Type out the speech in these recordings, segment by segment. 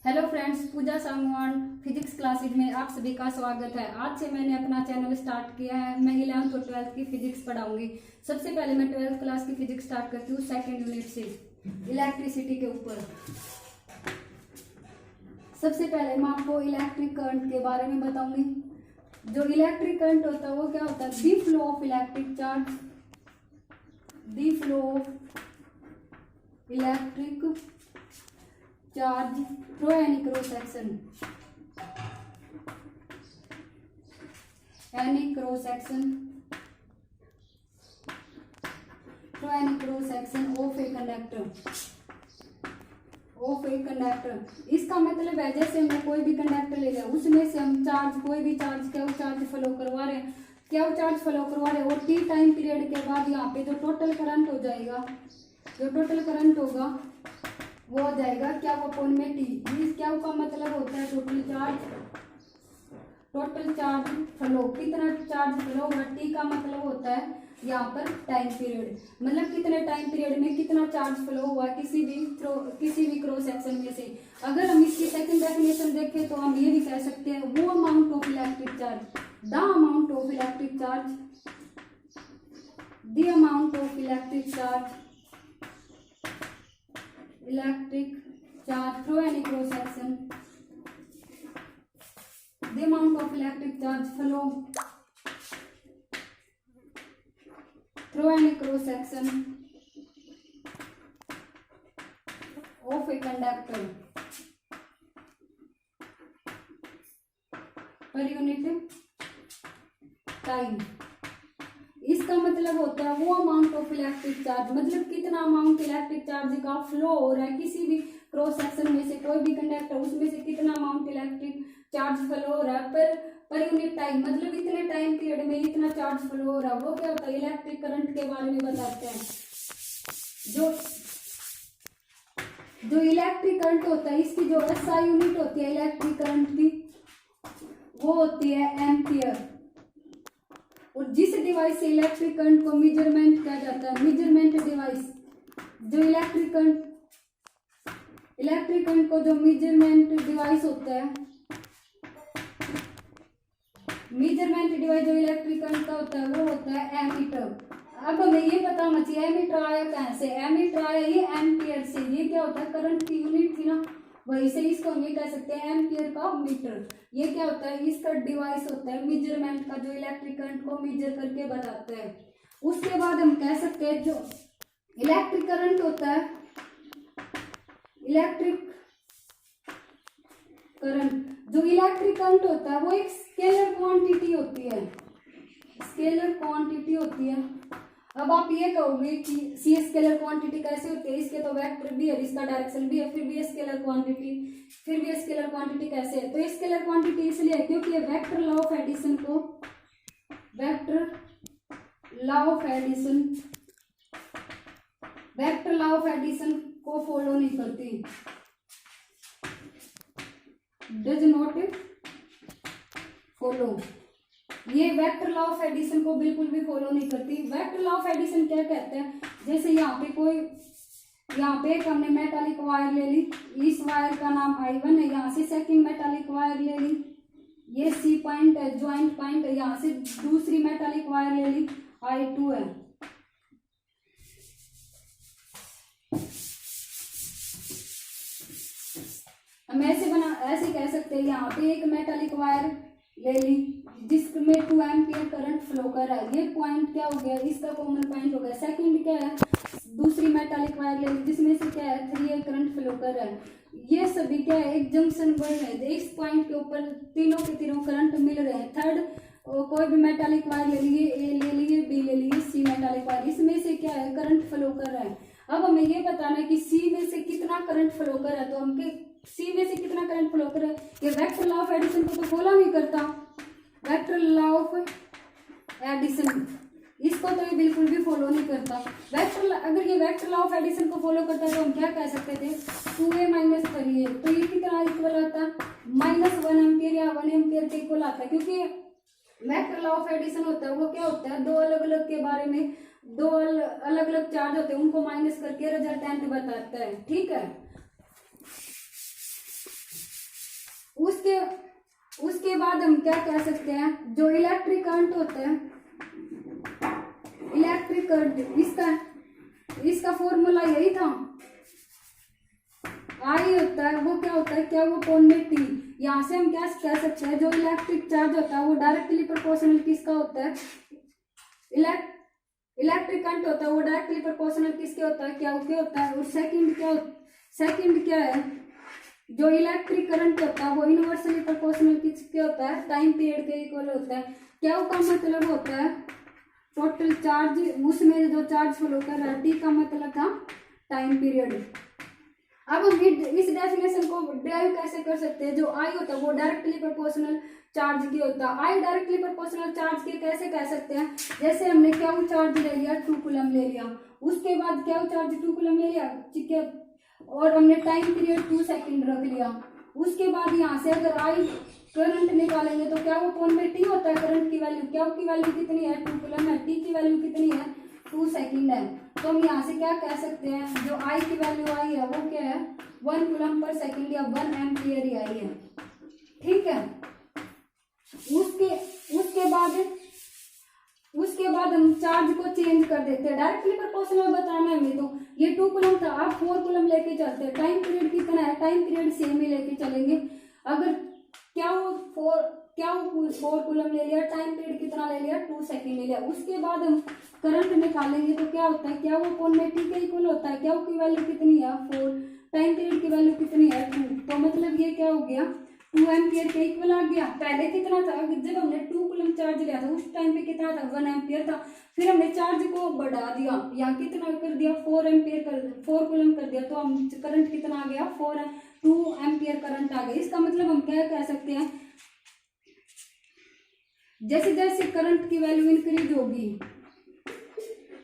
Hello friends, पूजा Sangwan physics classes में आप सभी का स्वागत है। आज से मैंने अपना चैनल स्टार्ट किया है। मैं 11th और 12th की फिजिक्स पढ़ाऊंगी। सबसे पहले मैं 12th क्लास की फिजिक्स स्टार्ट करती हूँ सेकंड यूनिट से, इलेक्ट्रिसिटी के ऊपर। सबसे पहले मैं आपको इलेक्ट्रिक करंट के बारे में बताऊंगी। जो इलेक्ट्रिक करंट होता है वो क्या होता है? The flow of electric charge, the flow of electric charge through any cross section, any cross section, through any cross section of a conductor, of a conductor. इसका मतलब है जैसे हमने कोई भी कंडक्टर ले लिया, उसमें से हम चार्ज, कोई भी चार्ज, क्या वो चार्ज फ्लो करवा रहे हैं, क्या वो चार्ज फ्लो करवा रहे हैं, और टी टाइम पीरियड के बाद यहाँ पे जो टोटल करंट हो जाएगा, जो टोटल करंट होगा वो हो जाएगा क्या वो अपॉन में टी। इस क्या का मतलब होता है total charge, total charge flow, कितना चार्ज फ्लो होगा। टी का मतलब होता है यहाँ पर टाइम पीरियड, मतलब कितने टाइम पीरियड में कितना चार्ज फ्लो हुआ किसी भी क्रॉस सेक्शन में से। अगर हम इसकी सेकंड डेफिनेशन देखें तो हम ये भी कह सकते हैं वो amount of electric charge, the amount of electric charge, the amount of electric charge, electric charge through any cross section, the amount of electric charge flow through any cross section of a conductor per unit time। इसका मतलब होता है वो amount of electric charge, मतलब कितना amount electric charge का flow हो रहा है किसी भी क्रॉस सेक्शन में से, कोई भी कंडक्टर, उसमें से कितना अमाउंट इलेक्ट्रिक चार्ज फ्लो हो रहा है पर यूनिट टाइम, मतलब इतने टाइम पीरियड में इतना चार्ज फ्लो हो रहा है। वो क्या होता है? इलेक्ट्रिक करंट के बारे में बताते हैं। जो इलेक्ट्रिक करंट होता है, इसकी जो एसआई यूनिट होती है इलेक्ट्रिक करंट की, वो होती है एम्पियर। और जिस डिवाइस से इलेक्ट्रिक करंट को मेजरमेंट किया जाता है, मेजरमेंट डिवाइस, जो इलेक्ट्रिक करंट को जो मेजरमेंट डिवाइस होता है, मेजरमेंट डिवाइस जो इलेक्ट्रिक करंट का होता है वो होता है एमीटर। अब हमें ये पता होना चाहिए एमीटर आया कहाँ से। एमीटर आया ये एम्पियर से। ये क्या होता है? करंट की यूनिट थी ना, वही से इसको हम ये कह सकते हैं एम्पियर का मीटर। ये क्या होता है? इसका डिवाइस होता है मेजरमेंट का, जो इलेक्ट्रिक करंट को मेजर करके बताता है। उसके बाद हम कह सकते हैं जो इलेक्ट्रिक करंट होता है, इलेक्ट्रिक करंट होता है वो एक स्केलर क्वांटिटी होती है, स्केलर क्वांटिटी होती है। अब आप ये कहोगे कि सी स्केलर क्वांटिटी कैसे होती है? इसके तो वेक्टर भी है, इसका डायरेक्शन भी है, फिर भी स्केलर क्वांटिटी कैसे है? तो स्केलर क्वांटिटी इसलिए है क्योंकि ये वेक्टर लॉ ऑफ एडिशन को, वेक्टर लॉ ऑफ एडिशन को फॉलो नहीं करती, डज नॉट फॉलो। ये वेक्टर लॉ ऑफ एडिशन को बिल्कुल भी फॉलो नहीं करती। वेक्टर लॉ ऑफ एडिशन क्या कहते हैं? जैसे यहाँ पे एक हमने मेटालिक वायर ले ली, इस वायर का नाम I1 है, यहाँ से सेकंड मेटालिक वायर ले ली, ये C पॉइंट है, ज्वाइंट पॉइंट है, यहाँ से दूसरी मेटालिक वायर ले ली, I2 है। हम ऐसे कह सकते हैं, यहाँ पे एक मेटालिक वायर ले ली जिसमें 2 एम्पियर करंट फ्लो कर रहा है। ये पॉइंट क्या हो गया? इसका कॉमन पॉइंट हो गया। सेकंड क्या है? दूसरी मेटालिक वायर ले ली जिसमें से क्या है 3 करंट फ्लो कर रहा है। ये सभी क्या है? एक जंक्शन बन रहे हैं। इस पॉइंट के ऊपर तीनों के तीनों करंट मिल रहे हैं। थर्ड कोई भी मेटालिक वायर ले लिए, ए ले लिए, बी ले लिए, सी मेटालिक वायर, इसमें से क्या है? करंट फ्लो कर रहा है। अब हमें ये बताना है कि सी में से कितना करंट फ्लो कर रहा है। तो हम सी में से कितना करंट फ्लो कर रहा है? ये वेक्टर लॉ ऑफ एडिशन को तो फॉलो नहीं करता, वेक्टर लॉ ऑफ एडिशन इसको तो ये बिल्कुल भी फॉलो नहीं करता। अगर ये वेक्टर लॉ ऑफ एडिशन को फॉलो करता है तो हम क्या कह सकते थे? 2a माइनस 3a, तो ये कितना इक्वल आता है? -1 एम्पियर या 1 एम्पियर के इक्वल आता है। क्योंकि वेक्टर लॉ ऑफ एडिशन होता है वो क्या होता है? दो अलग अलग चार्ज होते हैं, उनको माइनस करके रिजल्टेंट बताता है। ठीक है, बाद हम क्या कह सकते हैं, जो इलेक्ट्रिक करंट होता है, इलेक्ट्रिक करंट इसका फॉर्मूला यही था, आई होता है, वो क्या होता है, क्या वो अपॉन में टी। यहाँ से हम क्या कह सकते हैं, जो इलेक्ट्रिक चार्ज होता है वो डायरेक्टली प्रोपोर्शनल किसका होता है, इलेक्ट्रिक करंट होता है वो डायरेक्टली प्रोपोर्शनल किसके होता है, क्या के होता है। और सेकंड क्या है, जो इलेक्ट्रिक करंट होता है वो इनवर्सली प्रोपोर्शनल किसके होता है, टाइम पीरियड के इक्वल होता है। क्या का मतलब होता है टोटल चार्ज, उसमें जो चार्ज फ्लो कर रहा है, टी का मतलब था टाइम पीरियड। अब हम इस डेफिनेशन को डिराइव कैसे कर सकते हैं, जो आई होता है वो डायरेक्टली प्रोपोर्शनल चार्ज की होता है। आई डायरेक्टली प्रोपोर्शनल चार्ज के कैसे कह सकते हैं, जैसे हमने क्या चार्ज ले लिया, 2 कूलम ले लिया, उसके बाद क्या चार्ज 2 कूलम ले लिया, ठीक है, और हमने टाइम पीरियड 2 सेकंड रख लिया। उसके बाद यहाँ से अगर आई करंट निकालेंगे तो क्या वो अपॉन में टी होता है, करंट की वैल्यू, क्या की वैल्यू कितनी है, 2 कूलम है, टी की वैल्यू कितनी है, 2 सेकंड है। तो हम यहाँ से क्या कह सकते हैं, जो आई की वैल्यू आई है वो क्या है, 1 कूलम पर सेकंड या 1 एम्पियर ही आई है, ठीक है। उसके बाद हम चार्ज को चेंज कर देते हैं, डायरेक्टली प्रोपोर्शनल बताना है हमें, तो ये 2 कूलम था, आप 4 कूलम लेके चलते हैं, टाइम पीरियड कितना है, टाइम पीरियड सेम ही लेके चलेंगे। अगर क्या वो 4 कूलम ले लिया, टाइम पीरियड कितना ले लिया, 2 सेकंड ले लिया। उसके बाद हम करंट निकालेंगे तो क्या होता है, क्या वो अपॉन में टी के इक्वल होता है, क्या की वैल्यू कितनी है, 4, टाइम पीरियड की वैल्यू कितनी है, 2, तो मतलब ये क्या हो गया, 2 एम्पियर के इक्वल आ गया। पहले कितना था, जब हमने 2 कूलम चार्ज लिया था उस टाइम पे कितना था, 1 एम्पियर था। फिर हमने चार्ज को बढ़ा दिया, यहाँ कितना कर दिया, 4 कूलम कर दिया, तो हम करंट कितना आ गया, 2 एम्पियर करंट आ गया। इसका मतलब हम क्या कह सकते हैं, जैसे जैसे करंट की वैल्यू इंक्रीज होगी,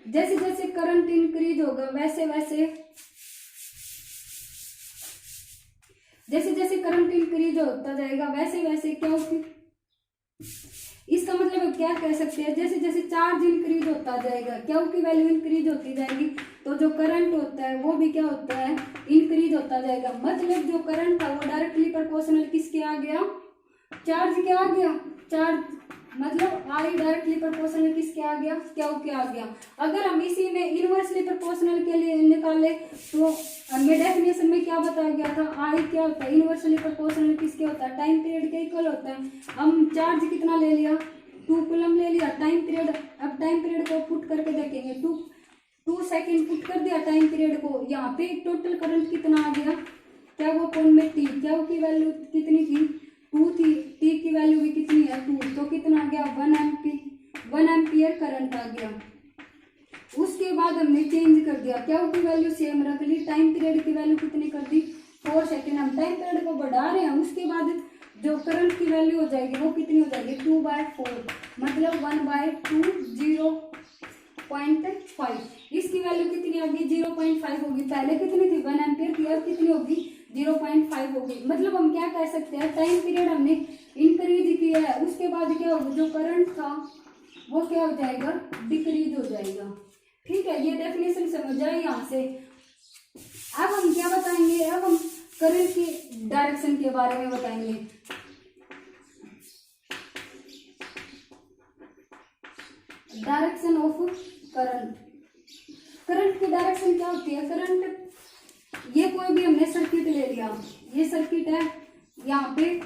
जैसे जैसे करंट इंक्रीज होगा वैसे वैसे, जैसे जैसे करंट इंक्रीज होता जाएगा वैसे वैसे क्या होगी, इसका मतलब हम क्या कह सकते हैं, जैसे जैसे चार्ज इंक्रीज होता जाएगा क्या की वैल्यू इंक्रीज होती जाएगी, तो जो करंट होता है वो भी क्या होता है, इंक्रीज होता जाएगा। मतलब जो करंट था वो डायरेक्टली प्रोपोर्शनल किसके आ गया, चार्ज के आ गया, चार्ज मतलब आई डायरेक्टली प्रोपोर्शनल किसके आ गया, क्या के आ गया। अगर हम इसी में इनवर्सली प्रोपोर्शनल के लिए निकाले तो हमें डेफिनेशन में क्या बताया गया था, आई क्या होता है, इनवर्सली प्रोपोर्शनल किसके होता है, टाइम पीरियड के इक्वल होता है। हम चार्ज कितना ले लिया, 2 कूलम ले लिया, टाइम पीरियड, अब टाइम पीरियड को पुट करके देखेंगे, 2 सेकेंड पुट कर दिया टाइम पीरियड को, यहाँ पे टोटल करंट कितना आ गया, क्या वो अपॉन में टी, क्या की वैल्यू कितनी थी, 2 थी, टी की वैल्यू भी कितनी है, 2, तो कितना आ गया, 1 एम्पियर करंट आ गया। उसके बाद हमने चेंज कर दिया, क्या की वैल्यू सेम रख ली, टाइम पीरियड की वैल्यू कितनी कर दी, 4 सेकेंड। हम टाइम पीरियड को बढ़ा रहे हैं, उसके बाद जो करंट की वैल्यू हो जाएगी वो कितनी हो जाएगी, 2/4, मतलब 1/2, 0.5। इसकी वैल्यू कितनी होगी, 0.5 होगी। पहले कितनी थी, 1 एम्पियर की, अब कितनी होगी, 0.5 होगी। मतलब हम क्या कह सकते हैं, टाइम पीरियड हमने इंक्रीज किया है, उसके बाद क्या होगा, जो करंट था वो क्या हो जाएगा, डिक्रीज हो जाएगा, ठीक है। ये डेफिनेशन समझ आए यहाँ से। अब हम क्या बताएंगे, अब हम करंट की डायरेक्शन के बारे में बताएंगे। डायरेक्शन ऑफ करंट, करंट की डायरेक्शन क्या होती है, करंट, ये कोई भी हमने सर्किट ले लिया, ये सर्किट है, यहाँ पे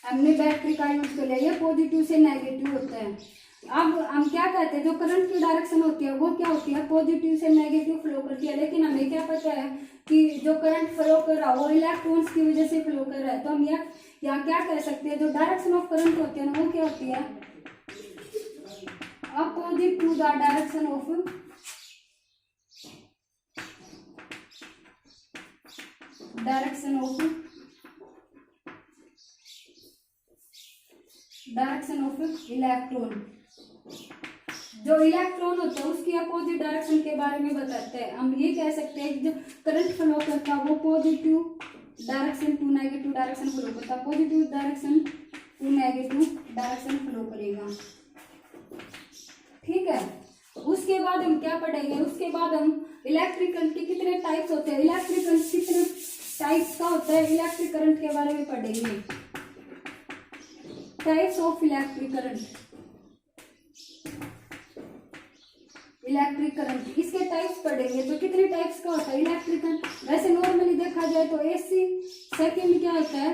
हमने बैटरी का यूज कर लिया, ये पॉजिटिव से नेगेटिव होता है। अब हम क्या कहते हैं, जो करंट की डायरेक्शन होती है वो क्या होती है, पॉजिटिव से नेगेटिव फ्लो करती है। लेकिन हमें क्या पता है कि जो करंट फ्लो कर रहा है वो इलेक्ट्रॉन्स की वजह से फ्लो कर रहा है, तो हम यहाँ क्या कह सकते हैं, जो डायरेक्शन ऑफ करंट होती है ना वो क्या होती है, opposite to the direction of electron. जो इलेक्ट्रॉन होता है उसकी अपोजिट डायरेक्शन के बारे में बताते हैं। हम ये कह सकते हैं कि जो करंट फ्लो करता है वो positive direction to negative direction flow करता है, positive direction to negative direction flow करेगा, ठीक है। उसके बाद हम क्या पढ़ेंगे, उसके बाद हम इलेक्ट्रिक करंट के कितने टाइप्स होते हैं, इलेक्ट्रिक करंट कितने टाइप्स का होता है, इलेक्ट्रिक करंट के बारे में पढ़ेंगे। Types of electric current, electric current इसके टाइप्स पढ़ेंगे। तो कितने टाइप्स का होता है इलेक्ट्रिक करंट? वैसे नॉर्मली देखा जाए तो एसी, सेकंड क्या होता है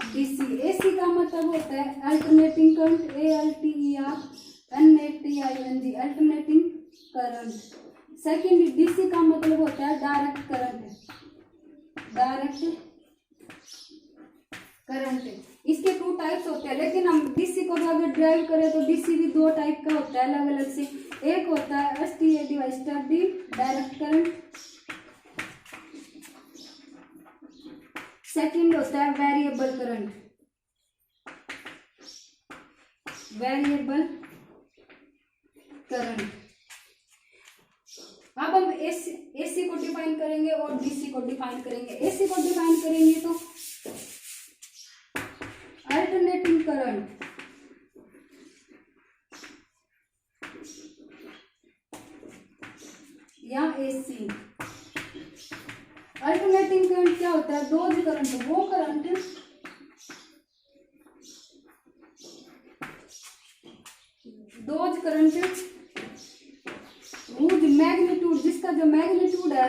डीसी। एसी का मतलब होता है alternating current, ALTERNATING, alternating current. Second DC का मतलब होता है डायरेक्ट करंट, डायरेक्ट करंट। इसके 2 टाइप्स होते हैं, लेकिन हम डीसी को अगर ड्राइव करें तो डीसी भी 2 टाइप का होता है अलग अलग से। एक होता है STAD डायरेक्ट करंट, सेकंड होता है वेरिएबल करंट, वेरिएबल करंट। अब हम एसी को डिफाइन करेंगे और डीसी को डिफाइन करेंगे। एसी को डिफाइन करेंगे तो अल्टरनेटिंग करंट या एसी। अल्टरनेटिंग करंट क्या होता है? डोज करंट, वो करंट वुज मैग्नीट्यूड, जिसका जो मैग्नीट्यूड है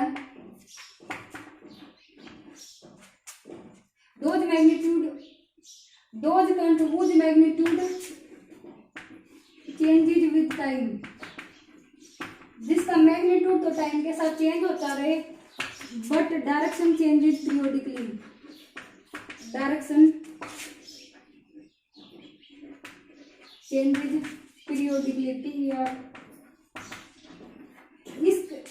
dose current was magnitude changes with time, जिसका मैग्नीट्यूड तो टाइम के साथ चेंज होता रहे but direction changes periodically, direction changes periodically.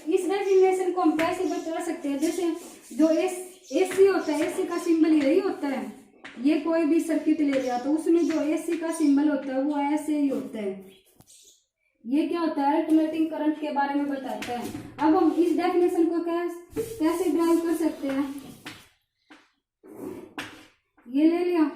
इस डेफिनेशन को हम कैसे बता सकते हैं? जैसे जो एसी होता है, एसी का सिंबल यही होता है। ये कोई भी सर्किट ले लिया तो उसमें जो एसी का सिंबल होता है वो ऐसे ही होता है। ये क्या होता है? अल्टरनेटिंग करंट के बारे में बताता है। अब हम इस डेफिनेशन को कैसे ड्राइव कर सकते हैं? ये ले लिया,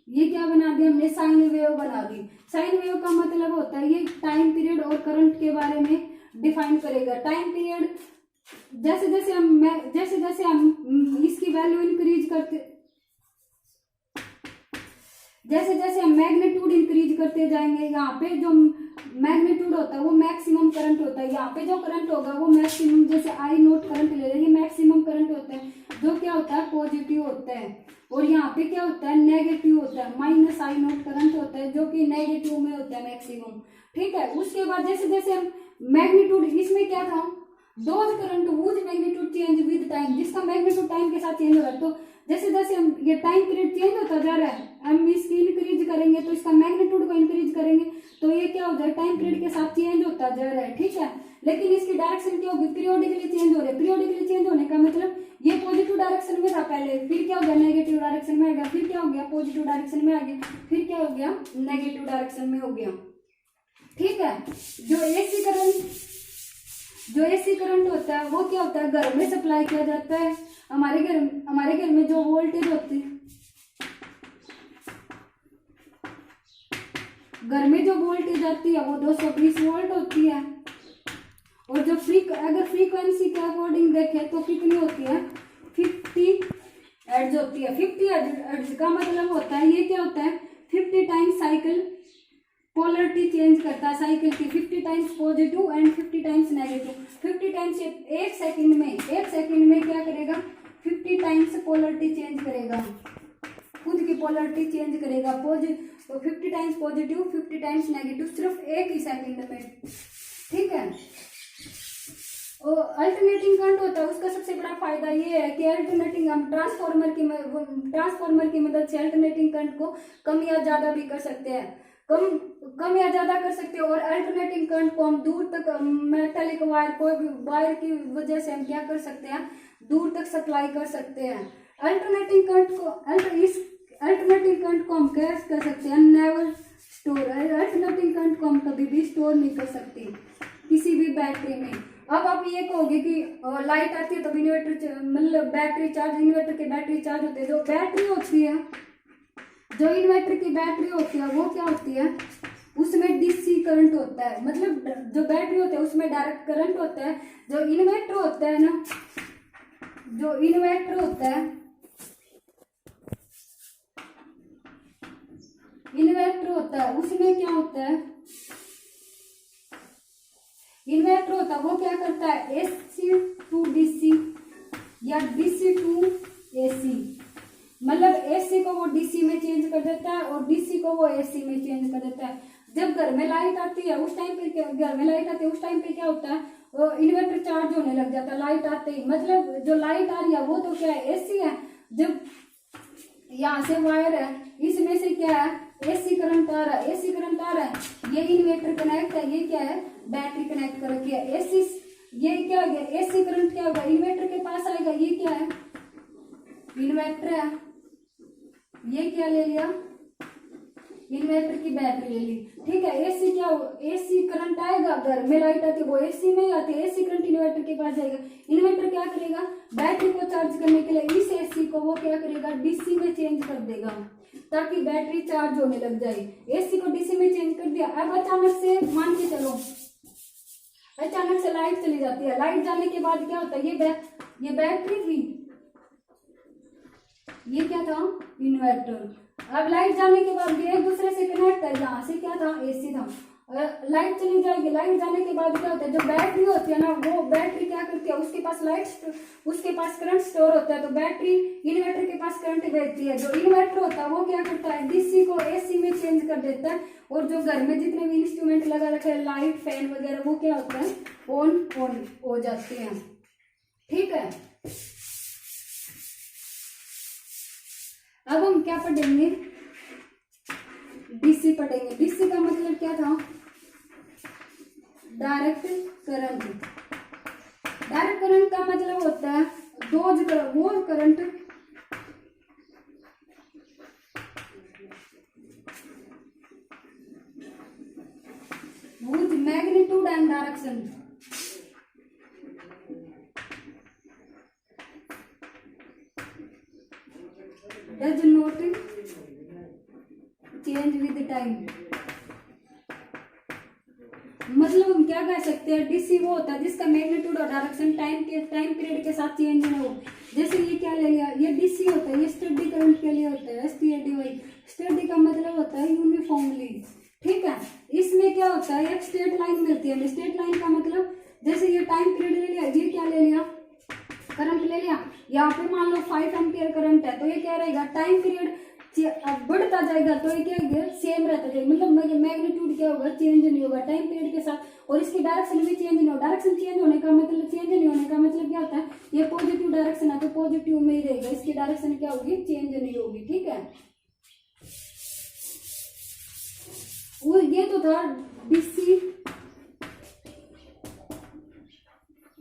ये क्या बना दिया हमने? साइन वेव बना दी। साइन वेव का मतलब होता है ये टाइम पीरियड और करंट के बारे में डिफाइन करेगा। टाइम पीरियड जैसे जैसे हम इसकी वैल्यू इंक्रीज करते, जैसे जैसे हम मैग्नीट्यूड इंक्रीज करते जाएंगे, यहाँ पे जो मैग्नीट्यूड होता है वो मैक्सिमम करंट होता है। यहाँ पे जो करंट होगा वो मैक्सिमम, जैसे आई नोट करंट ले रहे, ये मैक्सिमम करंट होता है जो क्या होता है पॉजिटिव होता है। और यहाँ पे क्या होता है नेगेटिव होता है, माइनस आई नोट करंट होता है जो कि नेगेटिव में होता है मैक्सिमम। ठीक है, उसके बाद जैसे जैसे हम मैग्नीट्यूड, इसमें क्या था dose current was magnitude change with time, जिसका मैग्नीट्यूड टाइम के साथ चेंज हो रहा है। तो जैसे जैसे हम ये टाइम पीरियड चेंज होता जा रहा है, हम इसकी इंक्रीज करेंगे तो इसका मैग्नीट्यूड को इंक्रीज करेंगे तो ये क्या हो जाए टाइम पीरियड के साथ चेंज होता जा रहा है। ठीक है, लेकिन इसकी डायरेक्शन क्या होगी? पीरियोडिकली चेंज हो रहा है। पीरियोडिकली चेंज होने का मतलब ये पॉजिटिव डायरेक्शन में था पहले, फिर क्या हो गया नेगेटिव डायरेक्शन में आ गया, फिर क्या हो गया पॉजिटिव डायरेक्शन में आ गया, फिर क्या हो गया नेगेटिव डायरेक्शन में हो गया। ठीक है, जो एसी करंट होता है वो क्या होता है? घर में सप्लाई किया जाता है। हमारे घर में जो वोल्टेज होती है, घर में जो वोल्टेज आती है वो 220 वोल्ट होती है। और जो अगर फ्रीक्वेंसी के अकॉर्डिंग देखें तो कितनी होती है? 50 हर्ट्ज होती है। 50 हर्ट्ज का मतलब होता है ये क्या होता है? 50 टाइम्स साइकिल पोलरिटी चेंज करता है साइकिल की, 50 times positive and 50 times negative. 50 times एक सेकंड में क्या करेगा? 50 टाइम्स पोलरिटी चेंज करेगा, खुद की पोलरिटी चेंज करेगा। तो 50 टाइम्स पॉजिटिव 50 टाइम्स नेगेटिव सिर्फ एक ही सेकंड में। ठीक है, और अल्टरनेटिंग करंट होता है उसका सबसे बड़ा फायदा ये है कि अल्टरनेटिंग हम ट्रांसफार्मर की मदद से अल्टरनेटिंग करंट को कम या ज्यादा भी कर सकते हैं, कम या ज्यादा कर सकते हैं। और अल्टरनेटिंग करंट को हम दूर तक मेटालिक वायर, कोई भी वायर की वजह से हम क्या कर सकते हैं? दूर तक सप्लाई कर सकते हैं। अल्टरनेटिंग करंट को हम कैसे कर सकते हैं? Never store. अल्टरनेटिंग करंट को हम कभी भी स्टोर नहीं कर सकते किसी भी बैटरी में। अब आप ये कहोगे कि लाइट आती है तो इन्वर्टर मतलब बैटरी चार्ज, इन्वर्टर की बैटरी चार्ज होती है। जो बैटरी होती है, जो इन्वर्टर की बैटरी होती है वो क्या होती है? उसमें डीसी करंट होता है, मतलब जो बैटरी होता है उसमें डायरेक्ट करंट होता है। जो इन्वर्टर होता है इन्वर्टर होता है उसमें क्या होता है, इन्वर्टर होता है वो क्या करता है एसी टू डीसी या डीसी टू एसी, मतलब एसी को वो डीसी में चेंज कर देता है और डीसी को वो एसी में चेंज कर देता है। जब घर में लाइट आती है उस टाइम पे घर में लाइट आती है उस टाइम पे क्या होता है, इन्वर्टर चार्ज होने लग जाता है लाइट आते ही, मतलब जो लाइट आ रही है वो तो क्या है एसी है। जब यहाँ से वायर है इसमें से क्या है एसी करंट आ रहा है, एसी करंट आ रहा है, ये इन्वर्टर कनेक्ट है, ये क्या है बैटरी कनेक्ट कर रखी है। एसी ये क्या हो गया एसी करंट क्या होगा इन्वर्टर के पास आएगा, ये क्या है इन्वर्टर है, ये क्या ले लिया इन्वर्टर की बैटरी ले ली, ठीक है। एसी क्या हो एसी करंट आएगा, घर में लाइट आती है वो एसी में ही आती है, एसी करंट इन्वर्टर के पास जाएगा, इन्वर्टर क्या करेगा बैटरी को चार्ज करने के लिए इस एसी को वो क्या करेगा डीसी में चेंज कर देगा ताकि बैटरी चार्ज होने लग जाए। एसी को डीसी में चेंज कर दिया। अब अचानक से मान के चलो अचानक से लाइट चली जाती है, लाइट जाने के बाद क्या होता है ये बैटरी थी, ये क्या था इन्वर्टर। अब लाइट जाने के बाद एक दूसरे से कनेक्ट है, यहाँ से क्या था एसी था, लाइट चली जाएगी, लाइट जाने के बाद क्या होता है जो बैटरी होती है ना वो बैटरी क्या करती है उसके पास उसके पास करंट स्टोर होता है, तो बैटरी इन्वर्टर के पास करंट भेजती है, जो इन्वर्टर होता है वो क्या करता है डीसी को एसी में चेंज कर देता है और जो घर में जितने भी इंस्ट्रूमेंट लगा रखे हैं लाइट फैन वगैरह वो क्या होता है ऑन हो जाते हैं, ठीक है। अब हम क्या पढ़ेंगे डीसी पढ़ेंगे। डीसी का मतलब क्या था डायरेक्ट करंट। डायरेक्ट करंट का मतलब होता है वो current whose magnitude and direction does not change with time। मतलब हम क्या कह सकते हैं डीसी वो होता है जिसका मैग्नीट्यूड और डायरेक्शन टाइम पीरियड के साथ चेंज न हो। जैसे ये क्या ले लिया ये डीसी होता है, ये स्टेडी करंट के लिए होता है STADY। स्टेडी का मतलब होता है यूनिफॉर्मली, ठीक है। इसमें क्या होता है एक स्ट्रेट लाइन मिलती है, स्ट्रेट लाइन का मतलब जैसे ये टाइम पीरियड ले लिया, ये क्या ले लिया करंट ले लिया, यहाँ पे मान लो 5 एम्पियर करंट है तो ये क्या रहेगा टाइम पीरियड बढ़ता जाएगा तो ये क्या सेम रहता जाएगा, मतलब मैग्नीट्यूड क्या होगा चेंज नहीं होगा टाइम पीरियड के साथ, और इसकी डायरेक्शन भी चेंज नहीं होगा। डायरेक्शन चेंज होने का मतलब क्या होता है ये पॉजिटिव डायरेक्शन है तो पॉजिटिव में ही रहेगा, इसकी डायरेक्शन क्या होगी चेंज नहीं होगी, ठीक है। ये तो था डीसी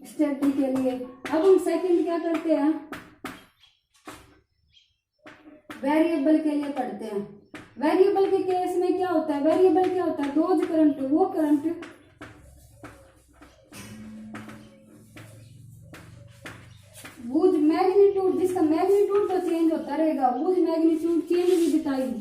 स्टडी के लिए। अब हम सेकंड क्या करते हैं वेरिएबल के लिए पढ़ते हैं। वेरिएबल के केस में क्या होता है वेरिएबल क्या होता है रोज करंट वो करंट वुज मैग्नीट्यूड जिसका मैग्नीट्यूड तो चेंज होता रहेगा, was magnitude change with time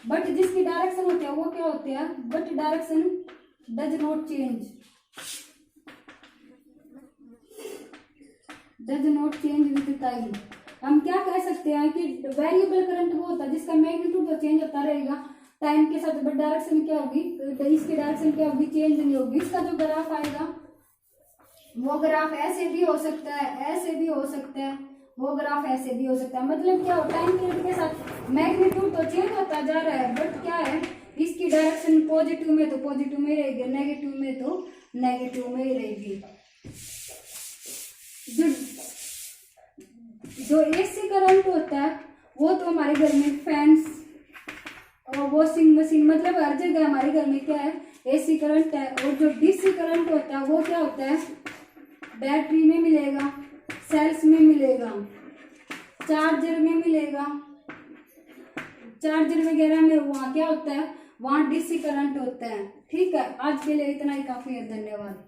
but जिसकी डायरेक्शन होती है वो क्या होती है but direction does not change with time. हम क्या कह सकते हैं कि वेरिएबल करंट वो होता है जिसका मैग्नीट्यूड तो चेंज होता रहेगा टाइम के साथ, बट डायरेक्शन क्या होगी इसकी डायरेक्शन क्या होगी चेंज नहीं होगी। इसका जो ग्राफ आएगा वो ग्राफ ऐसे भी हो सकता है ऐसे भी हो सकता है, वो ग्राफ ऐसे भी हो सकता है। मतलब क्या हो टाइम पीरियड के साथ मैग्नीट्यूड तो चेंज होता जा रहा है बट क्या है इसकी डायरेक्शन पॉजिटिव में तो पॉजिटिव में रहेगी, नेगेटिव में तो नेगेटिव में ही रहेगी। जो एसी करंट होता है वो तो हमारे घर में फैंस और वॉशिंग मशीन मतलब हर जगह हमारे घर में क्या है एसी करंट है। और जो डीसी करंट होता है वो क्या होता है बैटरी में मिलेगा, सेल्स में मिलेगा, चार्जर में मिलेगा, चार्जर वगैरह में वहाँ क्या होता है वहाँ डीसी करंट होता है, ठीक है। आज के लिए इतना ही काफी है, धन्यवाद।